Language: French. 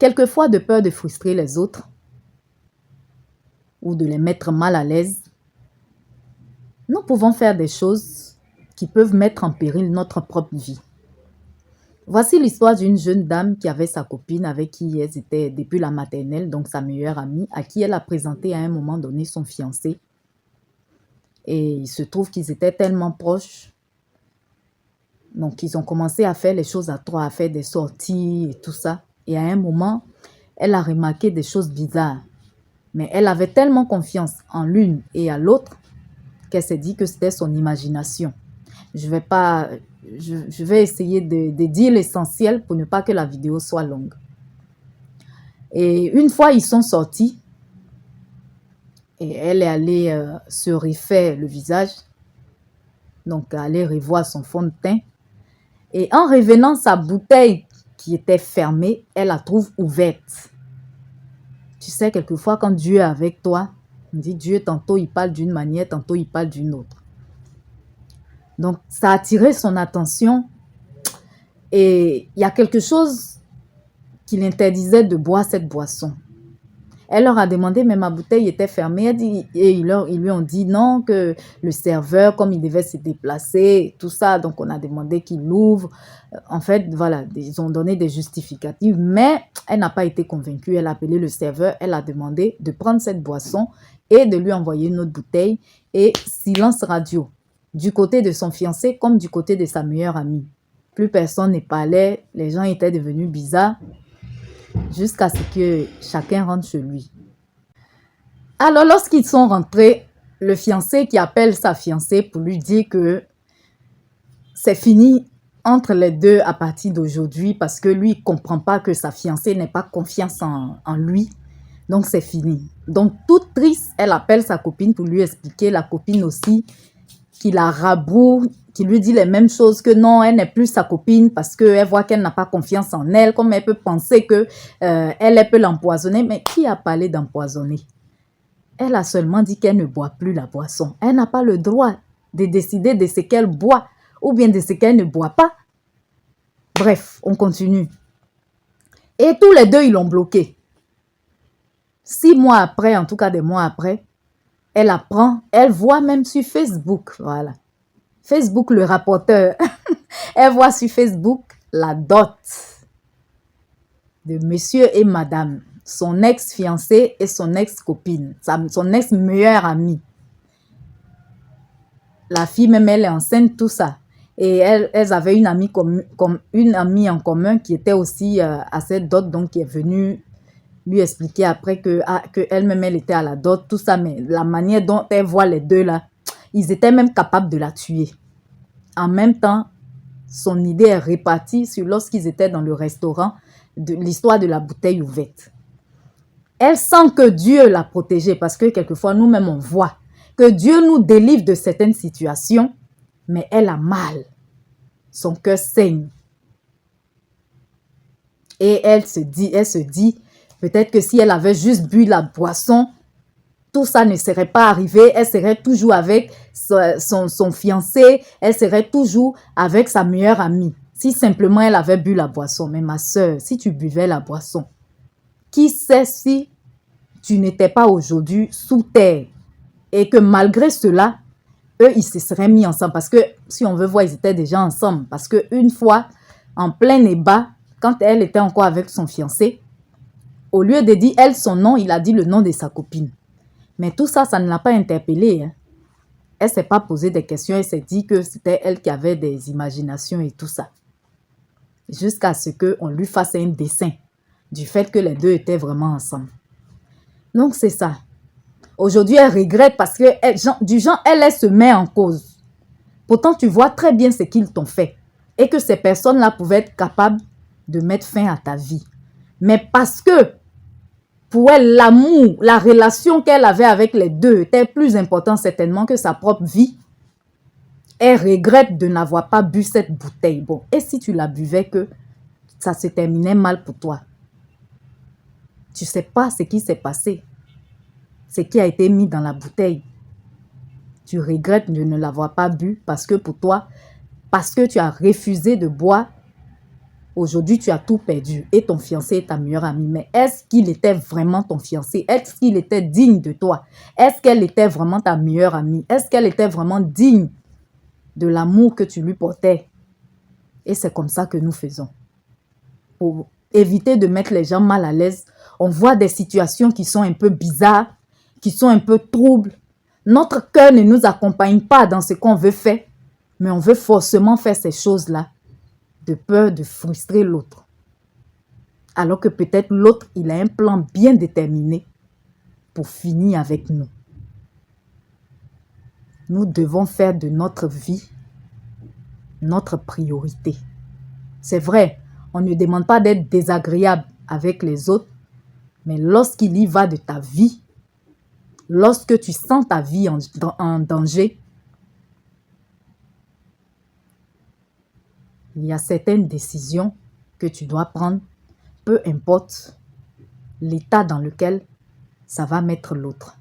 quelquefois de peur de frustrer les autres ou de les mettre mal à l'aise, nous pouvons faire des choses qui peuvent mettre en péril notre propre vie. Voici l'histoire d'une jeune dame qui avait sa copine avec qui elle était depuis la maternelle, donc sa meilleure amie, à qui elle a présenté à un moment donné son fiancé. Et il se trouve qu'ils étaient tellement proches. Donc, ils ont commencé à faire les choses à trois, à faire des sorties et tout ça. Et à un moment, elle a remarqué des choses bizarres. Mais elle avait tellement confiance en l'une et à l'autre qu'elle s'est dit que c'était son imagination. Je vais essayer de dire l'essentiel pour ne pas que la vidéo soit longue. Et une fois, ils sont sortis et elle est allée se refaire le visage. Donc, aller revoir son fond de teint. Et en revenant, sa bouteille qui était fermée, elle la trouve ouverte. Tu sais, quelquefois, quand Dieu est avec toi, on dit Dieu, tantôt il parle d'une manière, tantôt il parle d'une autre. Donc, ça a attiré son attention et il y a quelque chose qui l'interdisait de boire cette boisson. Elle leur a demandé, mais ma bouteille était fermée. Ils lui ont dit non, que le serveur, comme il devait se déplacer, tout ça, donc on a demandé qu'il l'ouvre. En fait, voilà, ils ont donné des justificatifs, mais elle n'a pas été convaincue. Elle a appelé le serveur, elle a demandé de prendre cette boisson et de lui envoyer une autre bouteille. Et silence radio, du côté de son fiancé comme du côté de sa meilleure amie. Plus personne ne parlait, les gens étaient devenus bizarres. Jusqu'à ce que chacun rentre chez lui. Alors, lorsqu'ils sont rentrés, le fiancé qui appelle sa fiancée pour lui dire que c'est fini entre les deux à partir d'aujourd'hui parce que lui, il ne comprend pas que sa fiancée n'ait pas confiance en lui. Donc, c'est fini. Donc, toute triste, elle appelle sa copine pour lui expliquer. La copine aussi, qui la raboue, qui lui dit les mêmes choses, que non, elle n'est plus sa copine parce qu'elle voit qu'elle n'a pas confiance en elle, comme elle peut penser que elle peut l'empoisonner. Mais qui a parlé d'empoisonner? Elle a seulement dit qu'elle ne boit plus la boisson. Elle n'a pas le droit de décider de ce qu'elle boit ou bien de ce qu'elle ne boit pas. Bref, on continue. Et tous les deux, ils l'ont bloqué. 6 mois après, en tout cas des mois après, elle apprend, elle voit même sur Facebook, voilà. Facebook, le rapporteur, elle voit sur Facebook la dot de monsieur et madame, son ex-fiancé et son ex-copine, son ex-meilleure amie. La fille même, elle est enceinte, tout ça. Et elles avaient une amie, une amie en commun qui était aussi à cette dot, donc qui est venue lui expliquer après que elle-même, elle était à la dot, tout ça. Mais la manière dont elle voit les deux là, ils étaient même capables de la tuer. En même temps, son idée est répartie sur lorsqu'ils étaient dans le restaurant, de l'histoire de la bouteille ouverte. Elle sent que Dieu l'a protégée parce que quelquefois, nous-mêmes, on voit que Dieu nous délivre de certaines situations, mais elle a mal. Son cœur saigne. Et elle se dit, peut-être que si elle avait juste bu la boisson, tout ça ne serait pas arrivé. Elle serait toujours avec son fiancé. Elle serait toujours avec sa meilleure amie. Si simplement elle avait bu la boisson. Mais ma soeur, si tu buvais la boisson, qui sait si tu n'étais pas aujourd'hui sous terre et que malgré cela, eux, ils se seraient mis ensemble. Parce que si on veut voir, ils étaient déjà ensemble. Parce qu'une fois, en plein débat, quand elle était encore avec son fiancé, au lieu de dire elle son nom, il a dit le nom de sa copine. Mais tout ça, ça ne l'a pas interpellée. Hein. Elle ne s'est pas posé des questions. Elle s'est dit que c'était elle qui avait des imaginations et tout ça. Jusqu'à ce qu'on lui fasse un dessin du fait que les deux étaient vraiment ensemble. Donc, c'est ça. Aujourd'hui, elle regrette parce que elle se met en cause. Pourtant, tu vois très bien ce qu'ils t'ont fait. Et que ces personnes-là pouvaient être capables de mettre fin à ta vie. Mais parce que pour elle, l'amour, la relation qu'elle avait avec les deux était plus important certainement que sa propre vie. Elle regrette de n'avoir pas bu cette bouteille. Bon, et si tu la buvais que ça se terminait mal pour toi? Tu ne sais pas ce qui s'est passé. Ce qui a été mis dans la bouteille. Tu regrettes de ne l'avoir pas bu parce que pour toi, parce que tu as refusé de boire Aujourd'hui, tu as tout perdu et ton fiancé est ta meilleure amie. Mais est-ce qu'il était vraiment ton fiancé? Est-ce qu'il était digne de toi? Est-ce qu'elle était vraiment ta meilleure amie? Est-ce qu'elle était vraiment digne de l'amour que tu lui portais? Et c'est comme ça que nous faisons. Pour éviter de mettre les gens mal à l'aise, on voit des situations qui sont un peu bizarres, qui sont un peu troubles. Notre cœur ne nous accompagne pas dans ce qu'on veut faire, mais on veut forcément faire ces choses-là de peur de frustrer l'autre. Alors que peut-être l'autre, il a un plan bien déterminé pour finir avec nous. Nous devons faire de notre vie notre priorité. C'est vrai, on ne demande pas d'être désagréable avec les autres, mais lorsqu'il y va de ta vie, lorsque tu sens ta vie en danger, il y a certaines décisions que tu dois prendre, peu importe l'état dans lequel ça va mettre l'autre.